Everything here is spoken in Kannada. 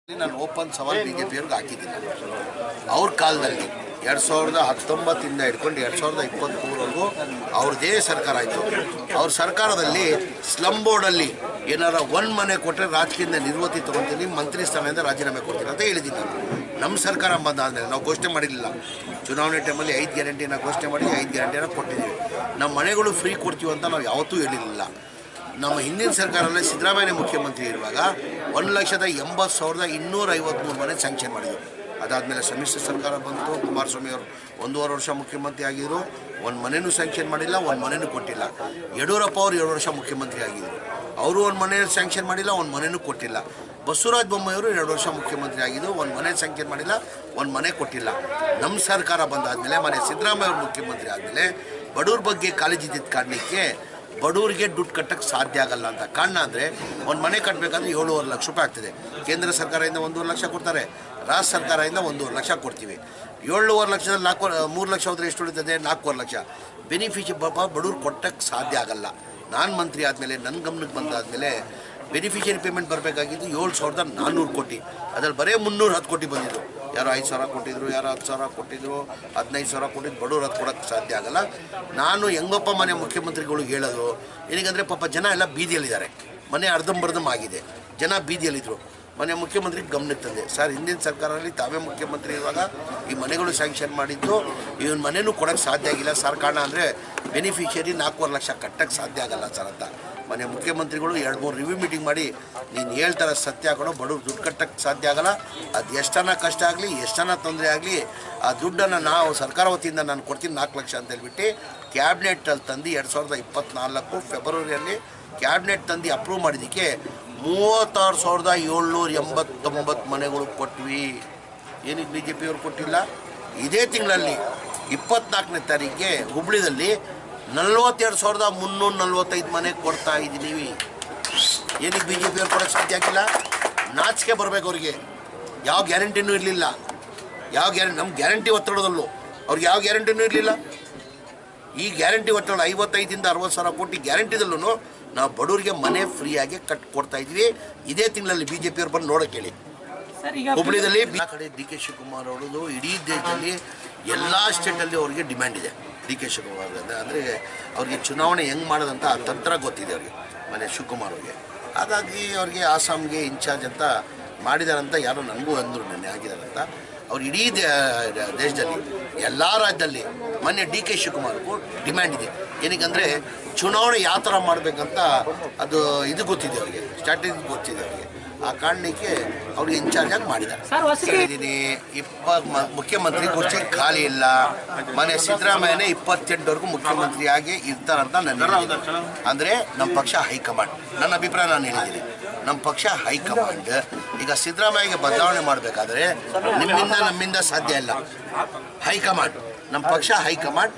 ನಾನು ಓಪನ್ ಸವಾಲ್ ಬಿಜೆಪಿಯವ್ರಿಗೆ ಹಾಕಿದ್ದೀನಿ. ಅವ್ರ ಕಾಲದಲ್ಲಿ 2019 ಹಿಡ್ಕೊಂಡು 2023ವರೆಗೂ ಅವ್ರದ್ದೇ ಸರ್ಕಾರ ಆಯಿತು. ಅವ್ರ ಸರ್ಕಾರದಲ್ಲಿ ಸ್ಲಮ್ ಬೋರ್ಡಲ್ಲಿ ಏನಾರ ಒಂದು ಮನೆ ಕೊಟ್ಟರೆ ರಾಜಕೀಯದಿಂದ ನಿರ್ವೃತ್ತಿ ತೊಗೊತೀನಿ, ಮಂತ್ರಿ ಸ್ಥಾನದಿಂದ ರಾಜೀನಾಮೆ ಕೊಡ್ತೀನಿ ಅಂತ ಹೇಳಿದ್ದೀನಿ. ನಮ್ಮ ಸರ್ಕಾರ ಬಂದಾದಮೇಲೆ ನಾವು ಘೋಷಣೆ ಮಾಡಿರಲಿಲ್ಲ. ಚುನಾವಣೆ ಟೈಮಲ್ಲಿ 5 ಗ್ಯಾರಂಟಿನ ಘೋಷಣೆ ಮಾಡಿ 5 ಗ್ಯಾರಂಟಿನ ಕೊಟ್ಟಿದ್ದೀವಿ. ನಮ್ಮ ಮನೆಗಳು ಫ್ರೀ ಕೊಡ್ತೀವಿ ಅಂತ ನಾವು ಯಾವತ್ತೂ ಹೇಳಿರಲಿಲ್ಲ. ನಮ್ಮ ಹಿಂದಿನ ಸರ್ಕಾರದಲ್ಲಿ ಸಿದ್ದರಾಮಯ್ಯ ಮುಖ್ಯಮಂತ್ರಿ ಇರುವಾಗ 1,80,253 ಮನೆ ಸ್ಯಾಂಕ್ಷನ್ ಮಾಡಿದರು. ಅದಾದಮೇಲೆ ಸಮ್ಮಿಶ್ರ ಸರ್ಕಾರ ಬಂತು. ಕುಮಾರಸ್ವಾಮಿ ಅವರು 1.5 ವರ್ಷ ಮುಖ್ಯಮಂತ್ರಿ ಆಗಿದ್ದರು, ಒಂದು ಮನೆಯೂ ಸ್ಯಾಂಕ್ಷನ್ ಮಾಡಿಲ್ಲ, ಒಂದು ಮನೆಯೂ ಕೊಟ್ಟಿಲ್ಲ. ಯಡಿಯೂರಪ್ಪ ಅವರು 2 ವರ್ಷ ಮುಖ್ಯಮಂತ್ರಿ ಆಗಿದ್ದರು, ಅವರು ಒಂದು ಮನೆ ಸ್ಯಾಂಕ್ಷನ್ ಮಾಡಿಲ್ಲ, ಒಂದು ಮನೆಯೂ ಕೊಟ್ಟಿಲ್ಲ. ಬಸವರಾಜ ಬೊಮ್ಮಾಯಿಯವರು 2 ವರ್ಷ ಮುಖ್ಯಮಂತ್ರಿ ಆಗಿದ್ದು, ಒಂದು ಮನೆ ಸ್ಯಾಂಕ್ಷನ್ ಮಾಡಿಲ್ಲ, ಒಂದು ಮನೆ ಕೊಟ್ಟಿಲ್ಲ. ನಮ್ಮ ಸರ್ಕಾರ ಬಂದಾದಮೇಲೆ ಮನೆ ಸಿದ್ದರಾಮಯ್ಯ ಅವರು ಮುಖ್ಯಮಂತ್ರಿ ಆದಮೇಲೆ ಬಡವ್ರ ಬಗ್ಗೆ ಕಾಳಜಿ ಇದ್ದಿದ್ದ ಕಾರಣಕ್ಕೆ ಬಡವರಿಗೆ ದುಡ್ಡು ಕಟ್ಟಕ್ಕೆ ಸಾಧ್ಯ ಆಗಲ್ಲ ಅಂತ ಕಾರಣ ಅಂದರೆ, ಒಂದು ಮನೆ ಕಟ್ಟಬೇಕಾದ್ರೆ 7.5 ಲಕ್ಷ ರೂಪಾಯಿ ಆಗ್ತದೆ. ಕೇಂದ್ರ ಸರ್ಕಾರದಿಂದ 1.5 ಲಕ್ಷ ಕೊಡ್ತಾರೆ, ರಾಜ್ಯ ಸರ್ಕಾರದಿಂದ 1.5 ಲಕ್ಷ ಕೊಡ್ತೀವಿ. 7.5 ಲಕ್ಷದಲ್ಲಿ 3 ಲಕ್ಷ ಹೋದರೆ ಎಷ್ಟು ಉಳಿತದೆ? 4.5 ಲಕ್ಷ. ಬೆನಿಫಿಷಿ ಬಡವ್ರು ಕೊಟ್ಟಕ್ಕೆ ಸಾಧ್ಯ ಆಗಲ್ಲ. ನಾನು ಮಂತ್ರಿ ಆದಮೇಲೆ ನನ್ನ ಗಮನಕ್ಕೆ ಬಂದಾದಮೇಲೆ ಬೆನಿಫಿಷಿಯರಿ ಪೇಮೆಂಟ್ ಬರಬೇಕಾಗಿದ್ದು 7,400 ಕೋಟಿ, ಅದರಲ್ಲಿ ಬರೀ 310 ಕೋಟಿ ಬಂದಿದ್ದು. ಯಾರೋ 5,000 ಕೊಟ್ಟಿದ್ರು, ಯಾರೋ 10,000 ಕೊಟ್ಟಿದ್ರು, 15,000 ಕೊಟ್ಟಿದ್ದು. ಬಡವ್ರು ಅದು ಕೊಡೋಕ್ಕೆ ಸಾಧ್ಯ ಆಗಲ್ಲ. ನಾನು ಹೆಂಗಪ್ಪ ಮನೆ ಮುಖ್ಯಮಂತ್ರಿಗಳಿಗೆ ಹೇಳೋದು ಏನಂದರೆ, ಪಾಪ ಜನ ಎಲ್ಲ ಬೀದಿಯಲ್ಲಿದ್ದಾರೆ, ಮನೆ ಅರ್ಧಂಬರ್ಧಂ ಆಗಿದೆ, ಜನ ಬೀದಿಯಲ್ಲಿದ್ದರು. ಮನೆ ಮುಖ್ಯಮಂತ್ರಿಗೆ ಗಮನಕ್ಕೆ ತಂದೆ, ಸರ್ ಹಿಂದಿನ ಸರ್ಕಾರದಲ್ಲಿ ತಾವೇ ಮುಖ್ಯಮಂತ್ರಿ ಇರುವಾಗ ಈ ಮನೆಗಳು ಸ್ಯಾಂಕ್ಷನ್ ಮಾಡಿದ್ದು, ಇವನ್ ಮನೆಯೂ ಕೊಡೋಕ್ಕೆ ಸಾಧ್ಯ ಆಗಿಲ್ಲ ಸರ್. ಕಾರಣ ಅಂದರೆ ಬೆನಿಫಿಷಿಯರಿ 4.5 ಲಕ್ಷ ಕಟ್ಟಕ್ಕೆ ಸಾಧ್ಯ ಆಗಲ್ಲ ಸರ್ ಅಂತ ಮನೆ ಮುಖ್ಯಮಂತ್ರಿಗಳು 2-3 ರಿವ್ಯೂ ಮೀಟಿಂಗ್ ಮಾಡಿ, ನೀನು ಹೇಳ್ತಾರೆ ಸತ್ಯ ಹಾಕೋಣ, ಬಡವ್ರು ದುಡ್ಡು ಕಟ್ಟಕ್ಕೆ ಸಾಧ್ಯ ಆಗಲ್ಲ, ಅದು ಎಷ್ಟನ್ನ ಕಷ್ಟ ಆಗಲಿ, ಎಷ್ಟನ್ನ ತೊಂದರೆ ಆಗಲಿ, ಆ ದುಡ್ಡನ್ನು ನಾವು ಸರ್ಕಾರ ವತಿಯಿಂದ ನಾನು ಕೊಡ್ತೀನಿ 4 ಲಕ್ಷ ಅಂತ ಹೇಳ್ಬಿಟ್ಟು ಕ್ಯಾಬಿನೆಟಲ್ಲಿ ತಂದು 2024 ಫೆಬ್ರವರಿಯಲ್ಲಿ ಕ್ಯಾಬಿನೆಟ್ ತಂದು ಅಪ್ರೂವ್ ಮಾಡಿದ್ದಕ್ಕೆ 36,789 ಮನೆಗಳು ಕೊಟ್ವಿ. ಏನಕ್ಕೆ ಬಿ ಜೆ ಪಿಯವ್ರು ಕೊಟ್ಟಿಲ್ಲ? ಇದೇ ತಿಂಗಳಲ್ಲಿ 24ನೇ ತಾರೀಕಿಗೆ ಹುಬ್ಳಿದಲ್ಲಿ 42,345 ಮನೆ ಕೊಡ್ತಾ ಇದ್ದೀವಿ. ಏನಕ್ಕೆ ಬಿ ಜೆ ಪಿಯವ್ರು ಕೊಡೋಕ್ಕೆ ಸಾಧ್ಯ ಆಗಿಲ್ಲ? ನಾಚಿಕೆ ಬರಬೇಕು ಅವ್ರಿಗೆ. ಯಾವ ಗ್ಯಾರಂಟಿನೂ ಇರಲಿಲ್ಲ. ಯಾವ ನಮ್ಮ ಗ್ಯಾರಂಟಿ ಒತ್ತಡದಲ್ಲೂ ಅವ್ರಿಗೆ ಯಾವ ಗ್ಯಾರಂಟಿನೂ ಇರಲಿಲ್ಲ. ಈ ಗ್ಯಾರಂಟಿ ಒತ್ತಡ 55,000 ರಿಂದ 60,000 ಕೋಟಿ ಗ್ಯಾರಂಟಿದಲ್ಲೂ ನಾವು ಬಡವರಿಗೆ ಮನೆ ಫ್ರೀಯಾಗಿ ಕೊಡ್ತಾ ಇದ್ವಿ. ಇದೇ ತಿಂಗಳಲ್ಲಿ ಬಿ ಜೆ ಪಿಯವ್ರು ಬಂದು ನೋಡೋಕೆ ಹೇಳಿ. ಹುಬ್ಳಿದಲ್ಲಿ ಕಡೆ ಡಿ ಕೆ ಶಿವಕುಮಾರ್ ಅವರದು ಇಡೀ ದೇಶದಲ್ಲಿ ಎಲ್ಲ ಸ್ಟೇಟಲ್ಲಿ ಅವ್ರಿಗೆ ಡಿಮ್ಯಾಂಡ್ ಇದೆ. ಡಿ ಕೆ ಶಿವಕುಮಾರ್ ಅಂದರೆ ಅವ್ರಿಗೆ ಚುನಾವಣೆ ಹೆಂಗೆ ಮಾಡೋದಂತ ಆ ತಂತ್ರ ಗೊತ್ತಿದೆ ಅವ್ರಿಗೆ, ಮನೆ ಶಿವಕುಮಾರ್ ಅವ್ರಿಗೆ. ಹಾಗಾಗಿ ಅವ್ರಿಗೆ ಆಸಾಮ್ಗೆ ಇನ್ಚಾರ್ಜ್ ಅಂತ ಮಾಡಿದಾರಂತ ಯಾರೋ ನನಗೂ ಅಂದರು, ನೆನ್ನೆ ಆಗಿದಾರಂತ. ಅವ್ರು ಇಡೀ ದೇಶದಲ್ಲಿ ಎಲ್ಲ ರಾಜ್ಯದಲ್ಲಿ ಮೊನ್ನೆ ಡಿ ಕೆ ಶಿವಕುಮಾರ್ಗೂ ಡಿಮ್ಯಾಂಡ್ ಇದೆ. ಏನಕ್ಕಂದರೆ ಚುನಾವಣೆ ಯಾವ ಥರ ಮಾಡಬೇಕಂತ ಅದು ಇದು ಗೊತ್ತಿದೆ ಅವ್ರಿಗೆ, ಸ್ಟ್ರಾಟಜಿ ಗೊತ್ತಿದೆ ಅವ್ರಿಗೆ. ಆ ಕಾರಣಕ್ಕೆ ಅವ್ರಿಗೆ ಇನ್ಚಾರ್ಜ್ ಆಗಿ ಮಾಡಿದ್ದಾರೆ. ಇದ್ದೀನಿ ಮುಖ್ಯಮಂತ್ರಿ ಕುರ್ಚಿ ಖಾಲಿ ಇಲ್ಲ. ಮನೆ ಸಿದ್ದರಾಮಯ್ಯನೇ 28ವರೆಗೂ ಮುಖ್ಯಮಂತ್ರಿಯಾಗಿ ಇರ್ತಾರಂತ ನನ್ನ ಅಂದರೆ ನಮ್ಮ ಪಕ್ಷ ಹೈಕಮಾಂಡ್. ನನ್ನ ಅಭಿಪ್ರಾಯ ನಾನು ಹೇಳಿದ್ದೀನಿ, ನಮ್ಮ ಪಕ್ಷ ಹೈಕಮಾಂಡ್ ಈಗ ಸಿದ್ದರಾಮಯ್ಯಗೆ ಬದಲಾವಣೆ ಮಾಡಬೇಕಾದ್ರೆ ನಿಮ್ಮಿಂದ ನಮ್ಮಿಂದ ಸಾಧ್ಯ ಇಲ್ಲ. ಹೈಕಮಾಂಡ್, ನಮ್ಮ ಪಕ್ಷ ಹೈಕಮಾಂಡ್.